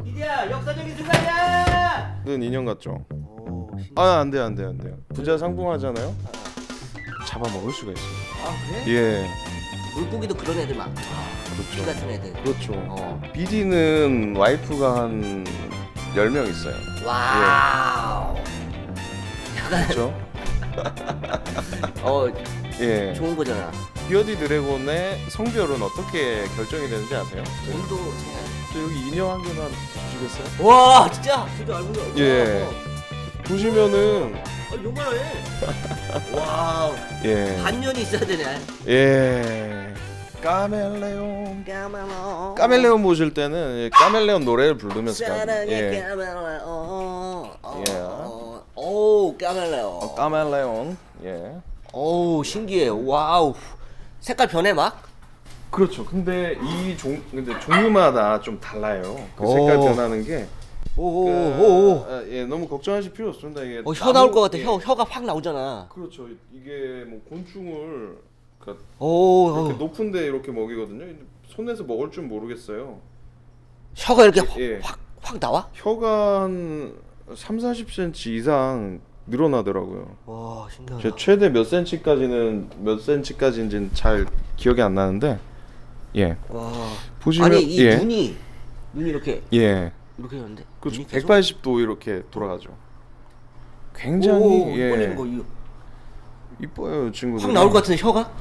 이디야 역사적인 순간이야. 는 인형 같죠? 오, 안 돼요. 부자 상봉하잖아요. 잡아먹을 수가 있어요. 아 그래? 예, 물고기도 그런 애들 많. 비 그렇죠. 같은 애들. 그렇죠. BD는 와이프가 한 10명 있어요. 와우. 약간 그렇죠? 예. 좋은 거잖아. 비어디 드래곤의 성별은 어떻게 결정이 되는지 아세요? 온도 제한. 저 여기 인형 한 개만 주시겠어요? 와 진짜. 진짜 알고 있어. 예. 와, 보시면은 아 요만해. 와우. 예. 반년이 있어야 되네. 예. 까멜레온. 까멜레온. 까멜레온 보실 때는 까멜레온 노래를 부르면서 사랑의 예. 까멜레온. 예. 오 까멜레온. 까멜레온. 예. 오 신기해. 와우. 색깔 변해 막? 그렇죠. 근데 근데 종류마다 좀 달라요. 그 색깔 오. 변하는 게. 오오오. 예, 너무 걱정하실 필요 없습니다. 이게 혀 나올 것 같아. 예. 혀가 확 나오잖아. 그렇죠. 이게 뭐 곤충을 그러니까 오. 이렇게 높은데 이렇게 먹이거든요. 손에서 먹을 줄 모르겠어요. 혀가 이렇게 예. 확 나와? 혀가 한 3-40cm 이상 늘어나더라고요. 와 신기하다. 제 최대 몇 cm까지인지는 잘 기억이 안 나는데 예. 와. 보시면 아니 이 예. 눈이 이렇게 예. 하는데. 그렇죠. 눈이 계속? 180도 이렇게 돌아가죠. 굉장히 오, 예. 꺼내는 거 이거 이뻐요, 친구들. 확 나올 것 같은 혀가?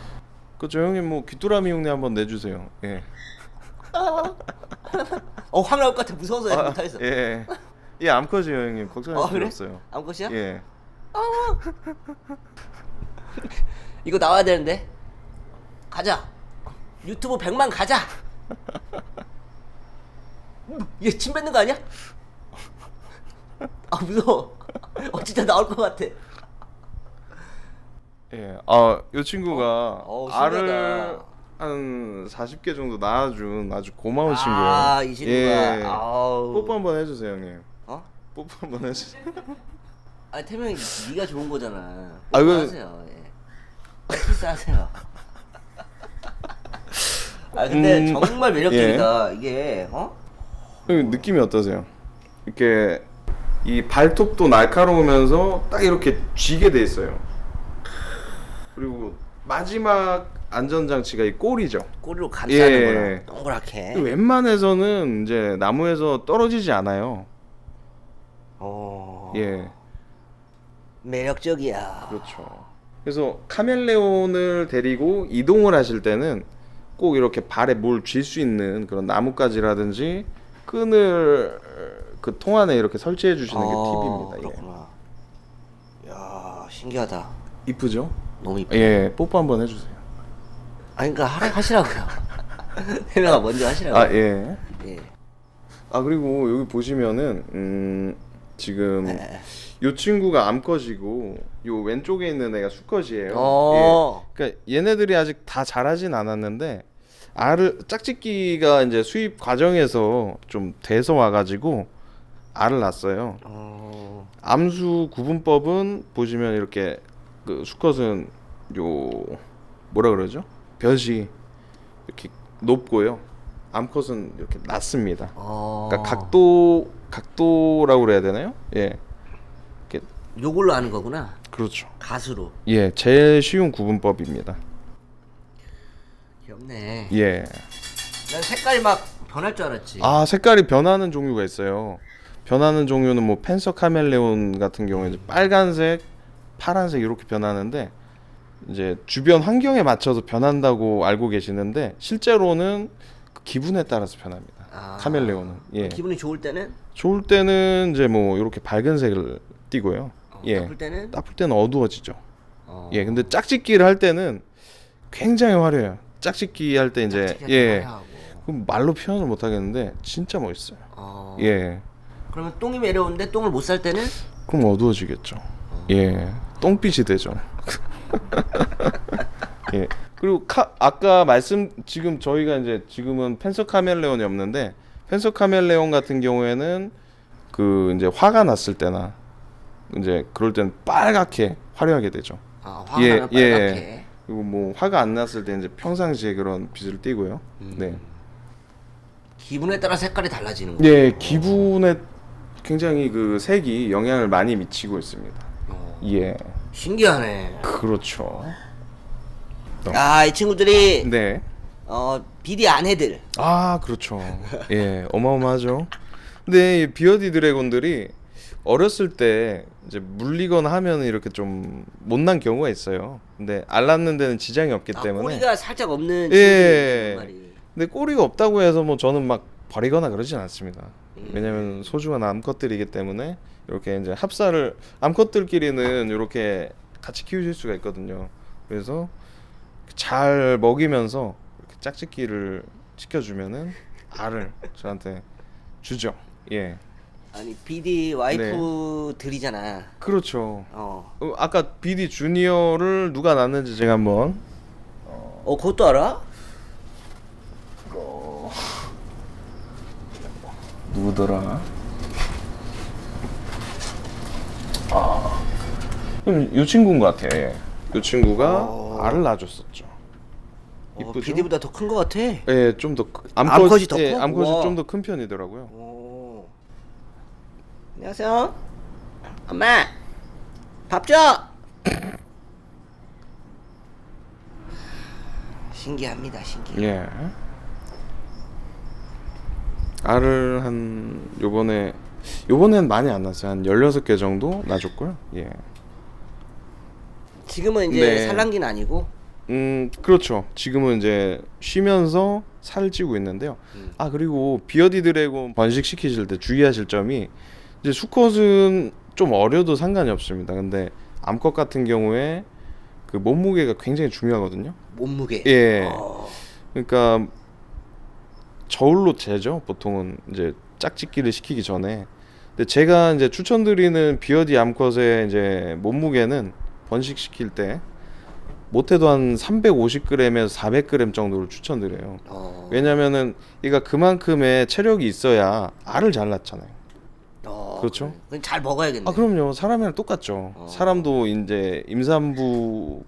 그렇죠. 형님 뭐 귀뚜라미 흉내 한번 내주세요. 예. 확 나올 것 같아. 무서워서 내가 못하겠어. 예. 예, 암컷이에요, 형님. 걱정하실 필요 그래? 없어요. 아무것이야? 예. 이거 나와야 되는데. 가자. 유튜브 100만 가자. 얘 침 뱉는 거 아니야? 아 무서워. 진짜 나올 것 같아. 예. 이 친구가 알을 신기하다. 한 40개 정도 낳아준 아주 고마운 친구예요. 아, 이 친구가. 예. 아우. 뽀뽀 한번 해주세요, 형님. 어? 뽀뽀 한번 해주세요. 아니 태명이 네가 좋은 거잖아. 아, 이거- 하세요. 예. 키스하세요. 아 근데 정말 매력적이다. 이게 형님 느낌이 어떠세요? 이렇게 이 발톱도 날카로우면서 딱 이렇게 쥐게 돼 있어요. 그리고 마지막 안전장치가 이 꼬리죠. 꼬리로 감싸는 예. 거라 동그랗게. 웬만해서는 이제 나무에서 떨어지지 않아요. 예, 매력적이야. 그렇죠. 그래서 카멜레온을 데리고 이동을 하실 때는 꼭 이렇게 발에 뭘 쥘 수 있는 그런 나뭇가지라든지 끈을 그 통 안에 이렇게 설치해 주시는 게 팁입니다. 그렇구나. 야 신기하다. 예. 이쁘죠? 너무 이쁘. 예, 뽀뽀 한번 해주세요. 아니 그러니까 하시라고요. 태명아 먼저 하시라고. 아 예. 예. 아 그리고 여기 보시면은 지금 네. 요 친구가 암컷이고 요 왼쪽에 있는 애가 수컷이에요. 어. 예. 그러니까 얘네들이 아직 다 자라진 않았는데 알을 짝짓기가 이제 수입 과정에서 좀 돼서 와가지고 알을 낳았어요. 암수 구분법은 보시면 이렇게 그 수컷은 요 뭐라 그러죠? 벼이 이렇게 높고요. 암컷은 이렇게 낮습니다. 그러니까 각도라고 그래야 되나요? 예. 이렇게 요걸로 하는 거구나. 그렇죠. 가수로. 예, 제일 쉬운 구분법입니다. 귀엽네. 예. 난 색깔이 막 변할 줄 알았지. 아, 색깔이 변하는 종류가 있어요. 변하는 종류는 뭐 펜서 카멜레온 같은 경우에 이제 빨간색, 파란색 이렇게 변하는데 이제 주변 환경에 맞춰서 변한다고 알고 계시는데 실제로는 그 기분에 따라서 변합니다. 카멜레온은. 예. 기분이 좋을 때는 좋을 때는 이제 뭐 이렇게 밝은 색을 띠고요. 예. 나쁠 때는 때는 어두워지죠. 예. 근데 짝짓기를 할 때는 굉장히 화려해요. 짝짓기 할 때 이제 예. 그럼 말로 표현을 못 하겠는데 진짜 멋있어요. 예. 그러면 똥이 매려운데 똥을 못 살 때는 그럼 어두워지겠죠. 예. 똥빛이 되죠. 예. 그리고 아까 지금 저희가 이제 지금은 펜서 카멜레온이 없는데 펜서 카멜레온 같은 경우에는 그 이제 화가 났을 때나 이제 그럴 때는 빨갛게 화려하게 되죠. 화가 나면 빨갛게. 그리고 뭐 화가 안 났을 때 이제 평상시에 그런 빛을 띠고요. 네. 기분에 따라 색깔이 달라지는 거예요. 예, 기분에 굉장히 그 색이 영향을 많이 미치고 있습니다. 예, 신기하네. 그렇죠. 이 친구들이 네. 비디 아내들. 아, 그렇죠. 예, 어마어마하죠. 근데 이 비어디 드래곤들이 어렸을 때 이제 물리거나 하면 이렇게 좀 못난 경우가 있어요. 근데 알 낳는 데는 지장이 없기 때문에. 꼬리가 살짝 없는 예. 친구들이 말이. 근데 꼬리가 없다고 해서 뭐 저는 막 버리거나 그러진 않습니다. 왜냐면 소중한 암컷들이기 때문에 이렇게 이제 합사를 암컷들끼리는 이렇게 같이 키우실 수가 있거든요. 그래서 잘 먹이면서 이렇게 짝짓기를 시켜주면은 알을 저한테 주죠. 예. 아니 비디 와이프들이잖아. 그렇죠. 어. 아까 BD 주니어를 누가 낳는지 제가 한번 그것도 알아? 누구더라? 이 친구인 것 같아. 예. 이 친구가 알을 낳아줬었죠. 이쁘죠? 비디보다 더 큰 것 같아. 예, 좀 더 암컷이 더 예, 커? 암컷이 우와. 좀 더 큰 편이더라고요. 오. 안녕하세요. 엄마. 밥 줘. 신기합니다, 신기해. 예. 알을 요번엔 많이 안 낳았어요. 한 16개 정도 낳아줬고요. 예. 지금은 이제 네. 산란기는 아니고. 그렇죠. 지금은 이제 쉬면서 살을 찌고 있는데요. 그리고 비어디 드래곤 번식 시키실 때 주의하실 점이 이제 수컷은 좀 어려도 상관이 없습니다. 근데 암컷 같은 경우에 그 몸무게가 굉장히 중요하거든요. 몸무게. 예. 그러니까 저울로 재죠. 보통은 이제 짝짓기를 시키기 전에. 근데 제가 이제 추천드리는 비어디 암컷의 이제 몸무게는 번식 시킬 때 못해도 한 350g에서 400g 정도를 추천드려요. 왜냐면은 얘가 그만큼의 체력이 있어야 알을 잘 낳잖아요. 그렇죠? 그럼 잘 먹어야겠네. 그럼요. 사람이랑 똑같죠. 사람도 이제 임산부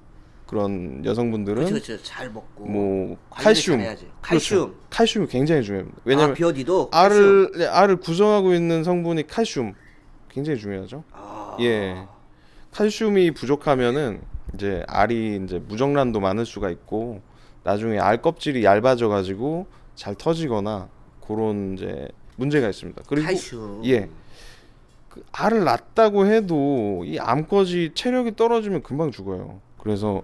그런 여성분들은 그렇죠. 잘 먹고. 뭐 관리를 칼슘, 잘해야지. 칼슘. 그렇죠. 칼슘이 굉장히 중요합니다. 왜냐면 비어디도 알을 구성하고 있는 성분이 칼슘 굉장히 중요하죠. 예, 칼슘이 부족하면은 이제 알이 이제 무정란도 많을 수가 있고 나중에 알 껍질이 얇아져 가지고 잘 터지거나 그런 이제 문제가 있습니다. 그리고 칼슘. 예, 그 알을 낳았다고 해도 이 암컷이 체력이 떨어지면 금방 죽어요. 그래서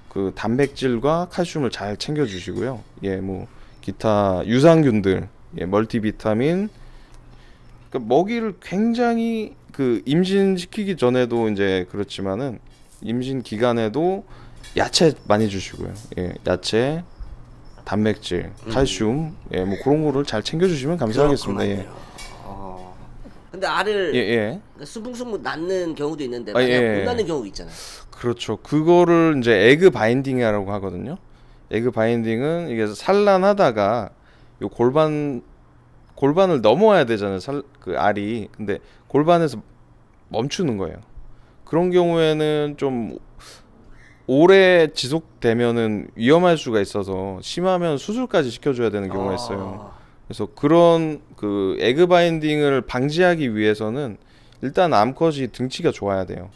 그 단백질과 칼슘을 잘 챙겨 주시고요. 예, 뭐 기타 유산균들, 예, 멀티비타민, 그러니까 먹이를 굉장히 그 임신시키기 전에도 이제 그렇지만은 임신 기간에도 야채 많이 주시고요. 예, 야채, 단백질, 칼슘, 예, 뭐 그런 거를 잘 챙겨 주시면 감사하겠습니다. 예. 근데 알을 예. 스붕스붕 낳는 경우도 있는데 아, 만약 예. 못 낳는 경우가 있잖아요. 그렇죠. 그거를 이제 에그 바인딩이라고 하거든요. 에그 바인딩은 이게 산란하다가 요 골반을 넘어야 되잖아요. 그 알이. 근데 골반에서 멈추는 거예요. 그런 경우에는 좀 오래 지속되면은 위험할 수가 있어서 심하면 수술까지 시켜줘야 되는 경우가 있어요. 그래서 그런 그 에그 바인딩을 방지하기 위해서는 일단 암컷이 등치가 좋아야 돼요.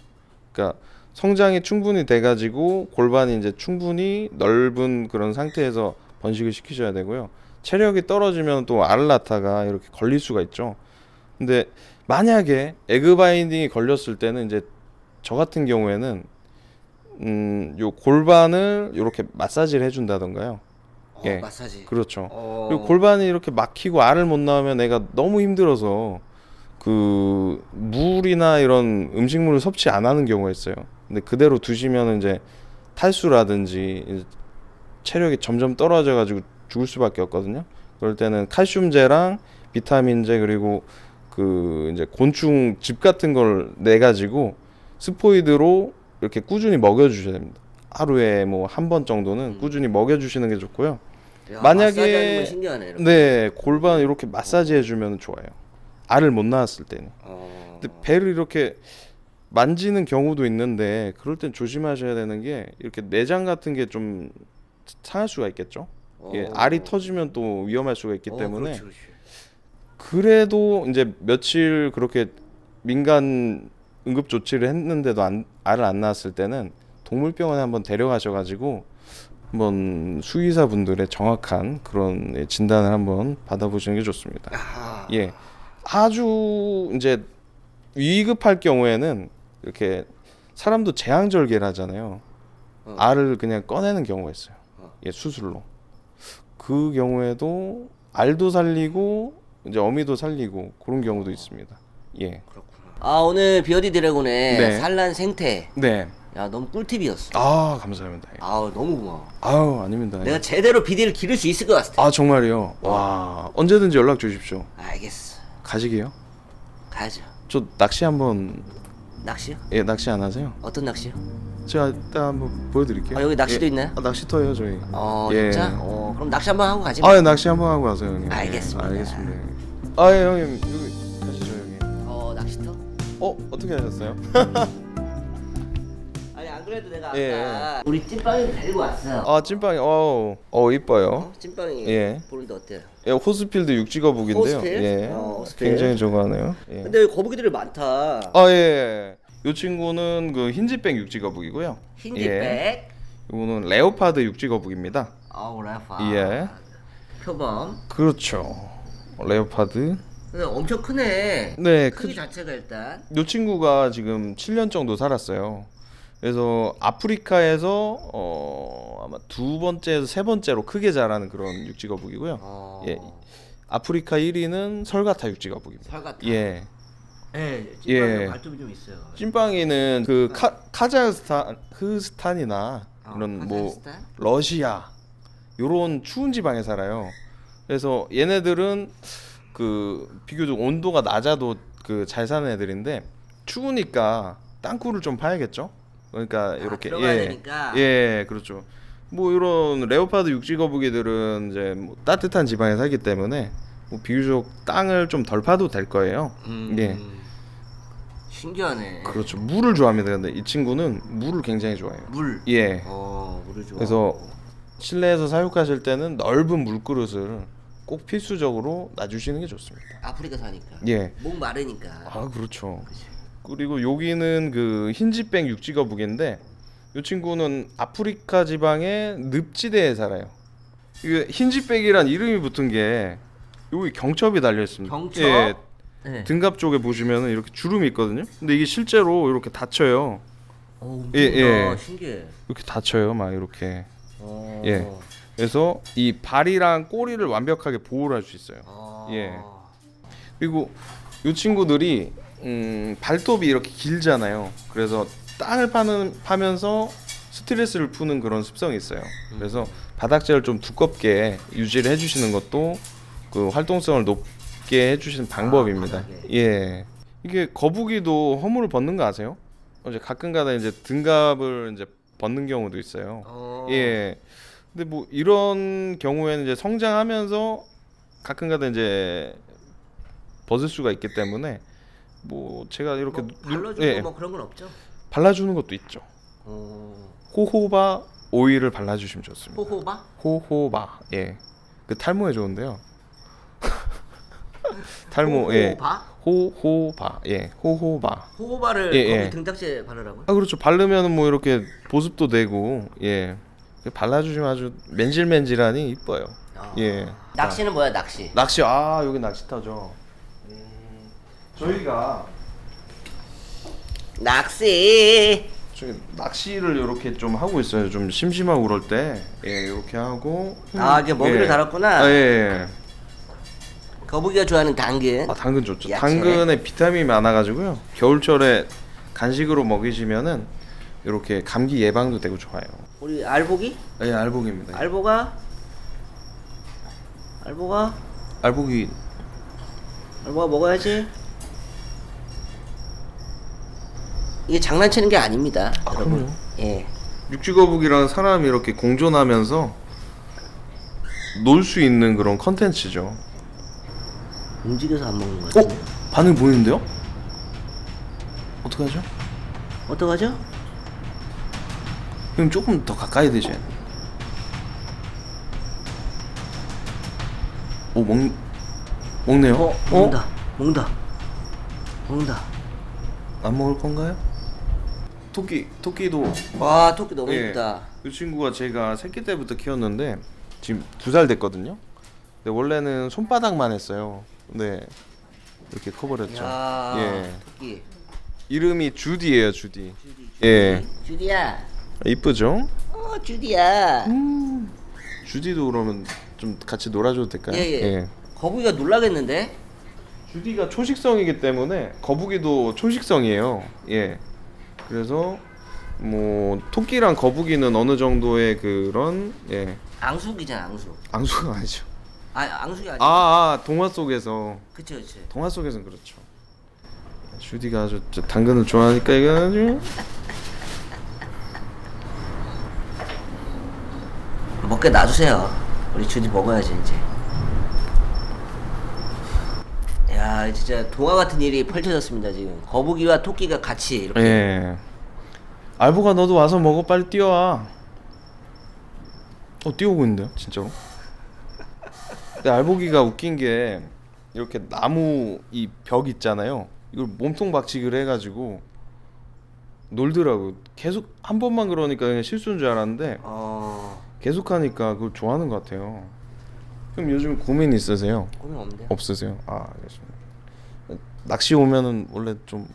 그러니까 성장이 충분히 돼가지고 골반이 이제 충분히 넓은 그런 상태에서 번식을 시키셔야 되고요. 체력이 떨어지면 또 알을 낳다가 이렇게 걸릴 수가 있죠. 근데 만약에 에그 바인딩이 걸렸을 때는 이제 저 같은 경우에는 요 골반을 이렇게 마사지를 해준다던가요. 예, 마사지. 그렇죠. 그리고 골반이 이렇게 막히고 알을 못 낳으면 애가 너무 힘들어서 그 물이나 이런 음식물을 섭취 안 하는 경우가 있어요. 근데 그대로 두시면 이제 탈수라든지 이제 체력이 점점 떨어져 가지고 죽을 수밖에 없거든요. 그럴 때는 칼슘제랑 비타민제 그리고 그 이제 곤충 즙 같은 걸 내 가지고 스포이드로 이렇게 꾸준히 먹여 주셔야 됩니다. 하루에 뭐 한 번 정도는 꾸준히 먹여 주시는 게 좋고요. 야, 만약에 마사지하는 건 신기하네. 이렇게. 네, 골반 이렇게 마사지 해 주면 좋아요. 알을 못 낳았을 때는. 근데 배를 이렇게 만지는 경우도 있는데 그럴 땐 조심하셔야 되는 게 이렇게 내장 같은 게 좀 상할 수가 있겠죠. 예, 알이 터지면 또 위험할 수가 있기 때문에 그렇지, 그렇지. 그래도 이제 며칠 그렇게 민간 응급 조치를 했는데도 알을 안 낳았을 때는 동물병원에 한번 데려가셔가지고 한번 수의사분들의 정확한 그런 진단을 한번 받아보시는 게 좋습니다. 예, 아주 이제 위급할 경우에는 이렇게 사람도 제왕절개를 하잖아요. 알을 그냥 꺼내는 경우가 있어요. 예, 수술로. 그 경우에도 알도 살리고 이제 어미도 살리고 그런 경우도 있습니다. 예. 아, 오늘 비어디 드래곤의 네. 산란 생태. 네. 야, 너무 꿀팁이었어. 아, 감사합니다. 예. 아우, 너무 고마워. 아유, 아닙니다. 내가 제대로 비디를 기를 수 있을 것 같아. 아, 정말요? 와, 언제든지 연락 주십시오. 알겠어. 가시게요? 가야죠. 저 낚시 한번. 낚시요? 예, 낚시 안 하세요? 어떤 낚시요? 제가 이따 한번 보여드릴게요. 아, 여기 낚시도 예. 있나요? 아, 낚시터예요 저희. 예. 진짜? 그럼 낚시 한번 하고 가지. 아, 예, 낚시 한번 하고 가세요 형님. 알겠습니다. 예, 알겠습니다. 아, 예, 형님 여기 가시죠 형님. 낚시터? 어떻게 하셨어요? 아니, 안 그래도 내가 아까 예. 우리 찐빵이 데리고 왔어. 아, 찐빵이 이뻐요. 찐빵이 예. 보는데 어때요? 예, 호스필드 육지거북인데요. 호스필드? 예. 호스필드. 굉장히 좋아하네요. 예. 근데 여기 거북이들이 많다. 아, 예. 이 친구는 그 흰지백 육지거북이고요. 흰지백. 예. 이거는 레오파드 육지거북입니다. 아우, 라파. 예. 표범. 그렇죠. 레오파드. 근데 엄청 크네. 네, 크기 자체가 일단. 이 친구가 지금 7년 정도 살았어요. 그래서 아프리카에서 아마 두 번째에서 세 번째로 크게 자라는 그런 육지거북이고요. 예. 아프리카 1위는 설가타 육지거북입니다. 설가타. 예. 예, 찐빵이 예. 발톱이 좀 있어요. 찐빵이는 그 카자흐스탄이나 이런 뭐 카자흐스탄? 러시아 요런 추운 지방에 살아요. 그래서 얘네들은 그 비교적 온도가 낮아도 그 잘 사는 애들인데 추우니까 땅굴을 좀 파야겠죠. 그러니까 이렇게 들어가야 되니까. 예, 그렇죠. 뭐 이런 레오파드 육지거북이들은 이제 뭐 따뜻한 지방에 살기 때문에 뭐 비교적 땅을 좀 덜 파도 될 거예요. 예. 신기하네. 그렇죠. 물을 좋아합니다. 근데 이 친구는 물을 굉장히 좋아해요. 물. 예. 물을 좋아. 그래서 실내에서 사육하실 때는 넓은 물그릇을 꼭 필수적으로 놔주시는 게 좋습니다. 아프리카 사니까. 예. 목 마르니까. 아, 그렇죠. 그치. 그리고 여기는 그 흰지백 육지거북인데 이 친구는 아프리카 지방의 늪지대에 살아요. 이게 흰지백이란 이름이 붙은 게 여기 경첩이 달려 있습니다. 경첩? 예. 네. 등갑 쪽에 보시면은 이렇게 주름이 있거든요. 근데 이게 실제로 이렇게 닫혀요. 예. 신기해. 이렇게 닫혀요, 막 이렇게. 어. 예. 그래서 이 발이랑 꼬리를 완벽하게 보호를 할 수 있어요. 예. 그리고 이 친구들이 발톱이 이렇게 길잖아요. 그래서 땅을 파면서 스트레스를 푸는 그런 습성이 있어요. 그래서 바닥재를 좀 두껍게 유지를 해주시는 것도 그 활동성을 높게 해주시는 방법입니다. 예. 이게 거북이도 허물을 벗는 거 아세요? 이제 가끔가다 이제 등갑을 이제 벗는 경우도 있어요. 예. 근데 뭐 이런 경우에는 이제 성장하면서 가끔가다 이제 벗을 수가 있기 때문에 뭐 제가 이렇게 발라주고 뭐 그런 건 없죠? 발라주는 것도 있죠. 호호바 오일을 발라주시면 좋습니다. 호호바? 호호바. 예. 그 탈모에 좋은데요. 탈모. 예. 호호바? 호호바. 예. 호호바. 호호바를 예, 거기 예. 등딱지에 바르라고요? 아, 그렇죠. 바르면은 뭐 이렇게 보습도 되고, 예. 발라주시면 아주 맨질맨질하니 이뻐요. 예. 낚시는 뭐야, 낚시? 낚시. 여기 낚시터죠. 저희가 낚시. 저기 낚시를 이렇게 좀 하고 있어요. 좀 심심하고 그럴 때, 예, 이렇게 하고. 이게 먹이를 달았구나. 예. 거북이가 좋아하는 당근. 당근 좋죠. 야채. 당근에 비타민이 많아가지고요. 겨울철에 간식으로 먹이시면은 이렇게 감기 예방도 되고 좋아요. 우리 알보기? 예, 알복입니다. 알보가 알복이 먹어야지. 이게 장난치는 게 아닙니다, 여러분. 그럼요. 예. 육지거북이랑 사람이 이렇게 공존하면서 놀 수 있는 그런 컨텐츠죠. 움직여서 안 먹는 거 같은데. 반응 보이는데요? 어떡하죠? 어떡하죠? 형 조금 더 가까이 대셔야 돼요. 먹네요. 먹는다. 안 먹을 건가요? 토끼도 와, 토끼 너무 예. 이쁘다. 이 친구가 제가 새끼 때부터 키웠는데 지금 2살 됐거든요. 근데 원래는 손바닥만 했어요. 근데 이렇게 커버렸죠. 야, 예. 토끼. 이름이 주디예요, 주디. 예. 주디야. 이쁘죠? 주디야. 주디도 그러면 좀 같이 놀아줘도 될까요? 예. 거북이가 놀라겠는데? 주디가 초식성이기 때문에 거북이도 초식성이에요. 예. 그래서 뭐 토끼랑 거북이는 어느 정도의 그런 앙숙이잖아, 앙숙. 앙수가 아니죠. 앙숙이 아니야. 동화 속에서 그치. 동화 속에서는 그렇죠. 주디가 아주 당근을 좋아하니까 이거 아주 먹게 놔주세요. 우리 주디 먹어야지 이제. 야, 진짜 동화 같은 일이 펼쳐졌습니다 지금. 거북이와 토끼가 같이 이렇게. 예. 알보가 너도 와서 먹어. 빨리 뛰어와. 뛰어오고 있는데요, 진짜로. 근데 알보기가 웃긴 게 이렇게 나무 이 벽 있잖아요. 이걸 몸통 박치기를 해가지고 놀더라고. 계속 한 번만 그러니까 그냥 실수인 줄 알았는데 계속 하니까 그걸 좋아하는 것 같아요. 그럼 요즘 고민 있으세요? 고민 없는데. 없으세요? 알겠습니다. 낚시 오면은 원래 좀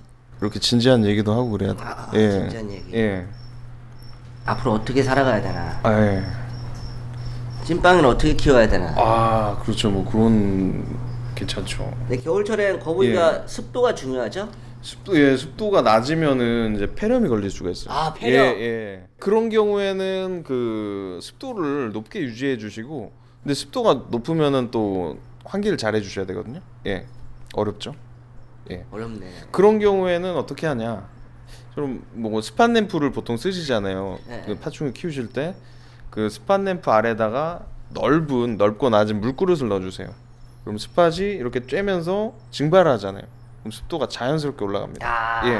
이렇게 진지한 얘기도 하고 그래야 돼. 진지한 얘기. 예. 앞으로 어떻게 살아가야 되나. 예. 찐빵이는 어떻게 키워야 되나. 그렇죠. 뭐 그런 괜찮죠. 근데 겨울철엔 거북이가 습도가 중요하죠? 습도가 낮으면은 이제 폐렴이 걸릴 수가 있어요. 폐렴. 예. 그런 경우에는 그 습도를 높게 유지해 주시고, 근데 습도가 높으면은 또 환기를 잘 해주셔야 되거든요. 예. 어렵죠. 예. 어렵네. 그런 경우에는 어떻게 하냐? 좀 뭐 스판 램프를 보통 쓰시잖아요. 네. 그 파충류 키우실 때 그 스판 램프 아래다가 넓고 낮은 물그릇을 넣어주세요. 그럼 스팟이 이렇게 쬐면서 증발을 하잖아요. 그럼 습도가 자연스럽게 올라갑니다. 예.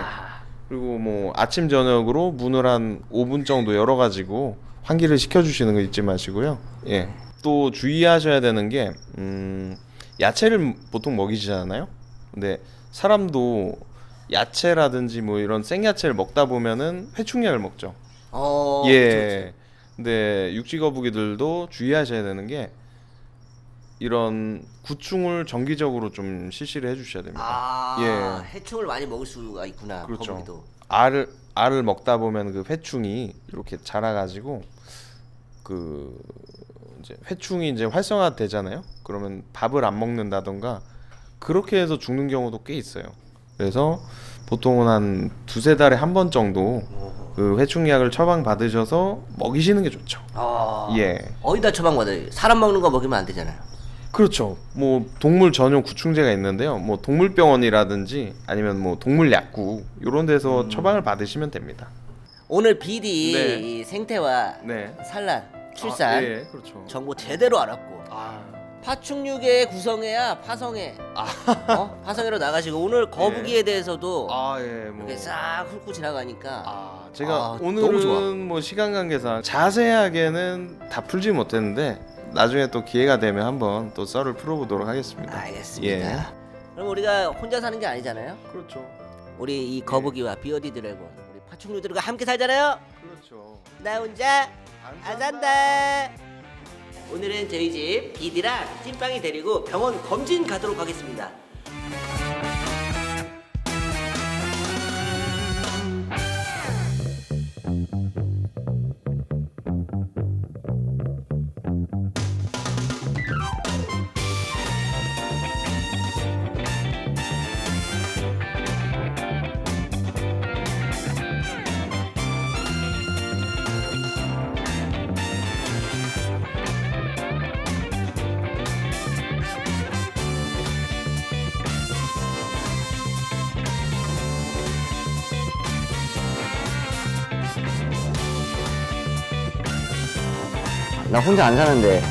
그리고 뭐 아침 저녁으로 문을 한 5분 정도 열어가지고 환기를 시켜주시는 거 잊지 마시고요. 예. 또 주의하셔야 되는 게 야채를 보통 먹이시잖아요. 근데 사람도 야채라든지 뭐 이런 생야채를 먹다 보면은 회충약을 먹죠. 예. 그쵸. 근데 육지거북이들도 주의하셔야 되는 게 이런 구충을 정기적으로 좀 실시를 해주셔야 됩니다. 예. 해충을 많이 먹을 수가 있구나. 그렇죠. 거북이도. 알을 먹다 보면 그 회충이 이렇게 자라가지고 그 이제 회충이 이제 활성화되잖아요. 그러면 밥을 안 먹는다던가 그렇게 해서 죽는 경우도 꽤 있어요. 그래서 보통은 한 2-3달에 한 번 정도 그 회충약을 처방 받으셔서 먹이시는 게 좋죠. 예. 어디다 처방받아요? 사람 먹는 거 먹이면 안 되잖아요. 그렇죠. 뭐 동물 전용 구충제가 있는데요. 뭐 동물병원이라든지 아니면 뭐 동물약국 이런 데서 처방을 받으시면 됩니다. 오늘 BD 네. 이 생태와 네. 산란, 출산 예, 그렇죠. 정보 제대로 알았고 파충류계 구성회야 파성회. 파성회로 나가시고 오늘 거북이에 대해서도 예, 뭐 이렇게 싹 훑고 지나가니까 제가 너무 좋아. 오늘은 뭐 시간 관계상 자세하게는 다 풀지 못했는데 나중에 또 기회가 되면 한번 또 썰을 풀어보도록 하겠습니다. 알겠습니다. 예. 그럼 우리가 혼자 사는 게 아니잖아요. 그렇죠. 우리 이 거북이와 비어디 드래곤 우리 파충류들과 함께 살잖아요. 그렇죠. 나 혼자 안 산다. 오늘은 저희 집 비디랑 찐빵이 데리고 병원 검진 가도록 하겠습니다. 나 혼자 안 사는데